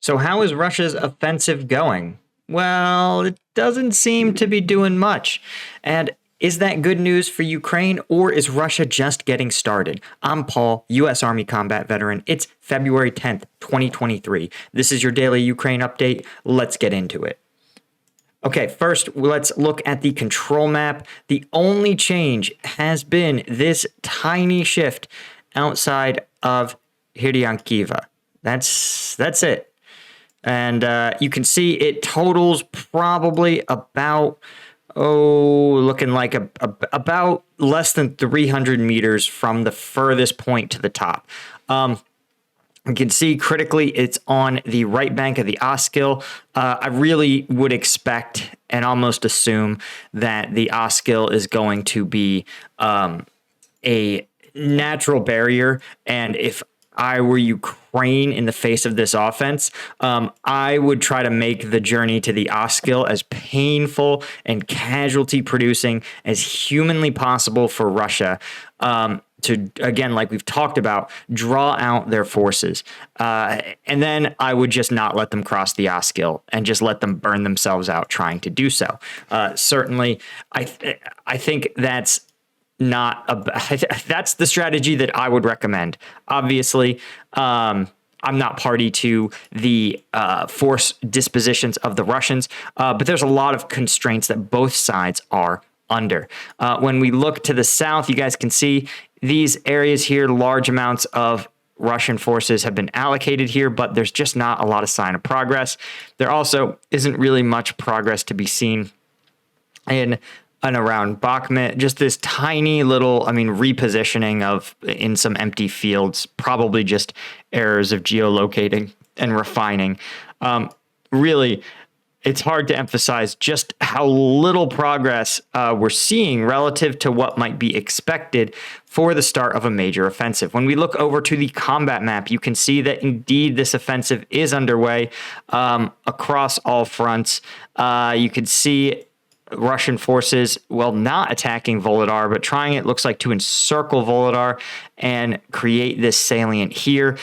So how is Russia's offensive going? Well, it doesn't seem to be doing much. And is that good news for Ukraine, or is Russia just getting started? I'm Paul, U.S. Army combat veteran. It's February 10th, 2023. This is your daily Ukraine update. Let's get into it. Okay, first, let's look at the control map. The only change has been this tiny shift outside of Hiryankiva. That's it. And you can see it totals probably about, looking like about less than 300 meters from the furthest point to the top. You can see critically it's on the right bank of the Oskil. I really would expect and almost assume that the Oskil is going to be a natural barrier. And if I were Ukraine in the face of this offense, I would try to make the journey to the Oskil as painful and casualty producing as humanly possible for Russia. To, again, like we've talked about, draw out their forces. And then I would just not let them cross the Oskil and just let them burn themselves out trying to do so. Certainly, I think that's that's the strategy that I would recommend. Obviously, I'm not party to the force dispositions of the Russians, but there's a lot of constraints that both sides are under. When we look to the south, you guys can see these areas here, large amounts of Russian forces have been allocated here, but there's just not a lot of sign of progress. There also isn't really much progress to be seen in and around Bakhmut. Just this tiny little, repositioning in some empty fields, probably just errors of geolocating and refining. Really, it's hard to emphasize just how little progress we're seeing relative to what might be expected for the start of a major offensive. When we look over to the combat map, you can see that indeed this offensive is underway across all fronts. You can see Russian forces, not attacking Volodar, but trying, it looks like, to encircle Volodar and create this salient here.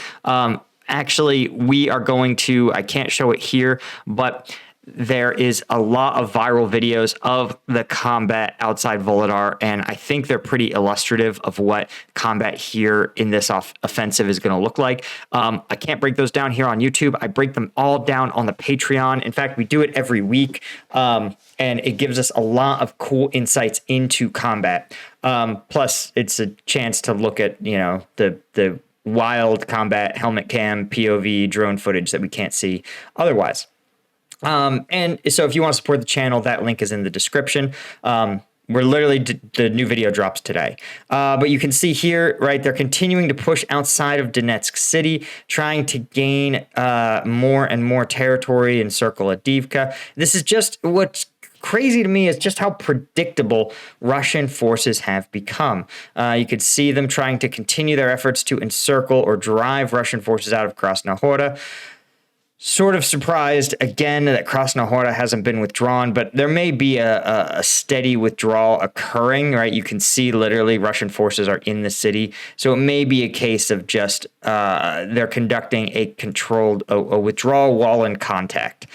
Actually, we are going to, I can't show it here, but there is a lot of viral videos of the combat outside Volodar, and I think they're pretty illustrative of what combat here in this offensive is going to look like. I can't break those down here on YouTube. I break them all down on the Patreon. In fact, we do it every week, and it gives us a lot of cool insights into combat. Plus, it's a chance to look at, the wild combat helmet cam, POV, drone footage that we can't see otherwise. And so if you want to support the channel, that link is in the description. We're literally, the new video drops today. But you can see here, right, they're continuing to push outside of Donetsk city, trying to gain more and more territory and circle Avdiivka. This is just what's crazy to me is just how predictable Russian forces have become. You could see them trying to continue their efforts to encircle or drive Russian forces out of Krasnohora. Sort of surprised, again, that Krasnohora hasn't been withdrawn, but there may be a steady withdrawal occurring, right? You can see literally Russian forces are in the city. So it may be a case of just they're conducting a controlled a withdrawal while in contact,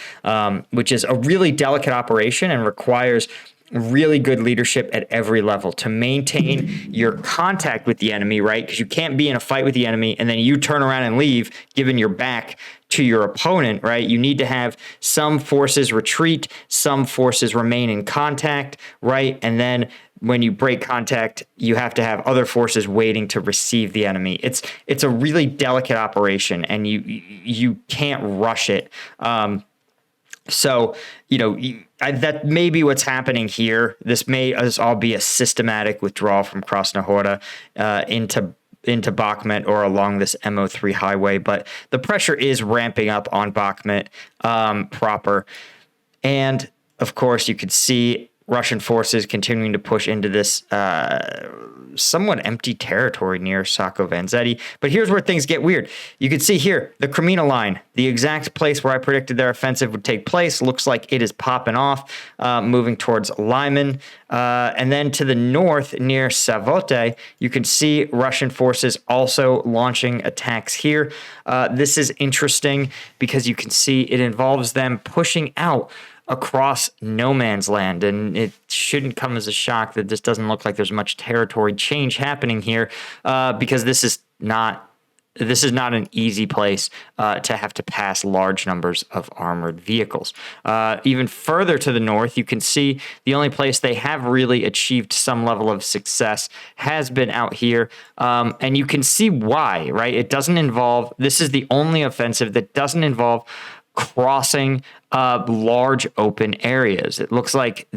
which is a really delicate operation and requires really good leadership at every level to maintain your contact with the enemy, right? Because you can't be in a fight with the enemy and then you turn around and leave, giving your back to your opponent, right? You need to have some forces retreat, some forces remain in contact, right? And then when you break contact, you have to have other forces waiting to receive the enemy. It's a really delicate operation, and you can't rush it. So, that may be what's happening here. This may all be a systematic withdrawal from Krasnohora into Bakhmut or along this MO3 highway, but the pressure is ramping up on Bakhmut proper. And of course, you could see Russian forces continuing to push into this somewhat empty territory near Sacco Vanzetti. But here's where things get weird. You can see here the Cremina line, the exact place where I predicted their offensive would take place. Looks like it is popping off, moving towards Lyman. And then to the north near Savote, you can see Russian forces also launching attacks here. This is interesting because you can see it involves them pushing out across no man's land, and it shouldn't come as a shock that this doesn't look like there's much territory change happening here, because this is not an easy place to have to pass large numbers of armored vehicles. Even further to the north, you can see the only place they have really achieved some level of success has been out here, and you can see why, right? It doesn't involve, this is the only offensive that doesn't involve crossing large open areas. It looks like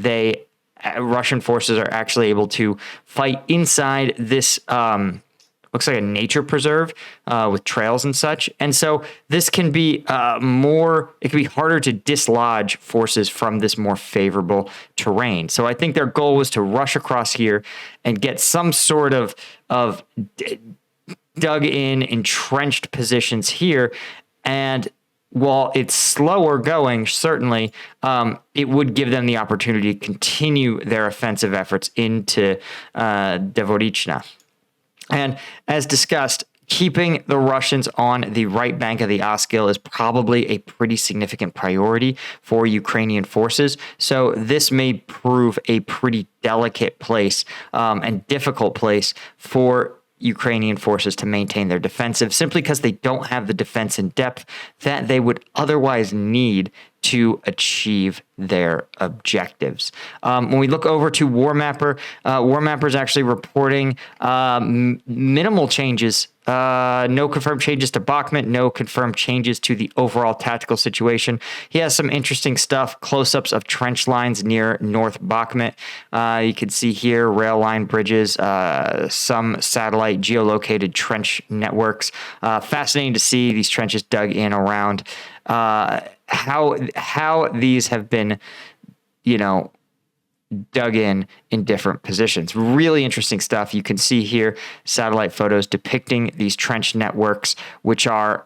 Russian forces are actually able to fight inside this looks like a nature preserve with trails and such. And so this can be it can be harder to dislodge forces from this more favorable terrain. So I think their goal was to rush across here and get some sort of dug in, entrenched positions here. And while it's slower going, certainly, it would give them the opportunity to continue their offensive efforts into Dvorichna. And as discussed, keeping the Russians on the right bank of the Oskil is probably a pretty significant priority for Ukrainian forces. So this may prove a pretty delicate place and difficult place for Ukrainian forces to maintain their defensive, simply because they don't have the defense in depth that they would otherwise need to achieve their objectives. When we look over to War Mapper, War Mapper is actually reporting minimal changes. No confirmed changes to Bakhmut, no confirmed changes to the overall tactical situation. He has some interesting stuff, close-ups of trench lines near North Bakhmut. You can see here rail line bridges, some satellite geolocated trench networks. Fascinating to see these trenches dug in around how these have been, dug in different positions. Really interesting stuff. You can see here satellite photos depicting these trench networks, which are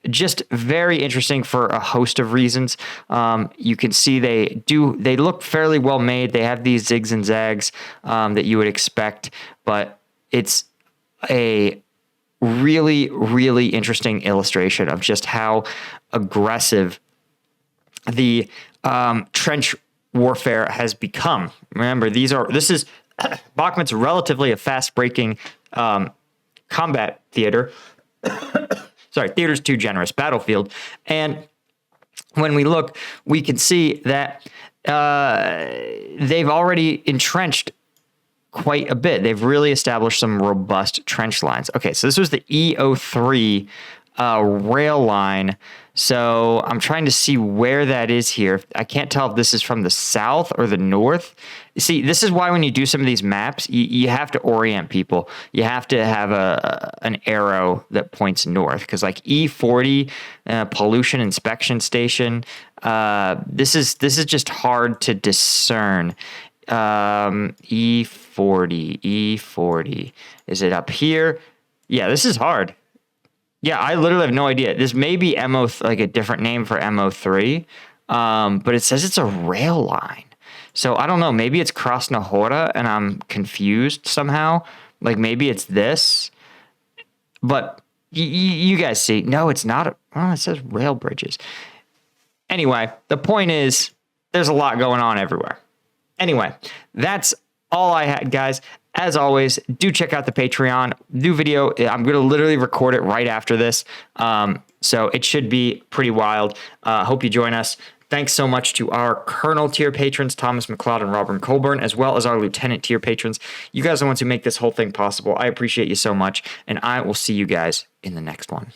just very interesting for a host of reasons. You can see they look fairly well made. They have these zigs and zags that you would expect, but it's a really, really interesting illustration of just how aggressive the trench warfare has become. Remember, this is Bakhmut's relatively a fast-breaking combat theater. Sorry, theater's too generous. Battlefield. And when we look, we can see that they've already entrenched quite a bit. They've really established some robust trench lines. Okay, so this was the E03 rail line. So I'm trying to see where that is here. I can't tell if this is from the south or the north. See, this is why when you do some of these maps, you have to orient people. You have to have an arrow that points north, because like E40, pollution inspection station, this is just hard to discern. E40, is it up here? Yeah, this is hard. Yeah, I literally have no idea. This may be like a different name for MO3, but it says it's a rail line. So I don't know. Maybe it's Krasnohora and I'm confused somehow. Like maybe it's this. But you guys see. No, it's not. It says rail bridges. Anyway, the point is there's a lot going on everywhere. Anyway, that's all I had, guys. As always, do check out the Patreon. New video. I'm going to literally record it right after this. So it should be pretty wild. Hope you join us. Thanks so much to our Colonel tier patrons, Thomas McLeod and Robert Colburn, as well as our Lieutenant tier patrons. You guys are the ones who make this whole thing possible. I appreciate you so much, and I will see you guys in the next one.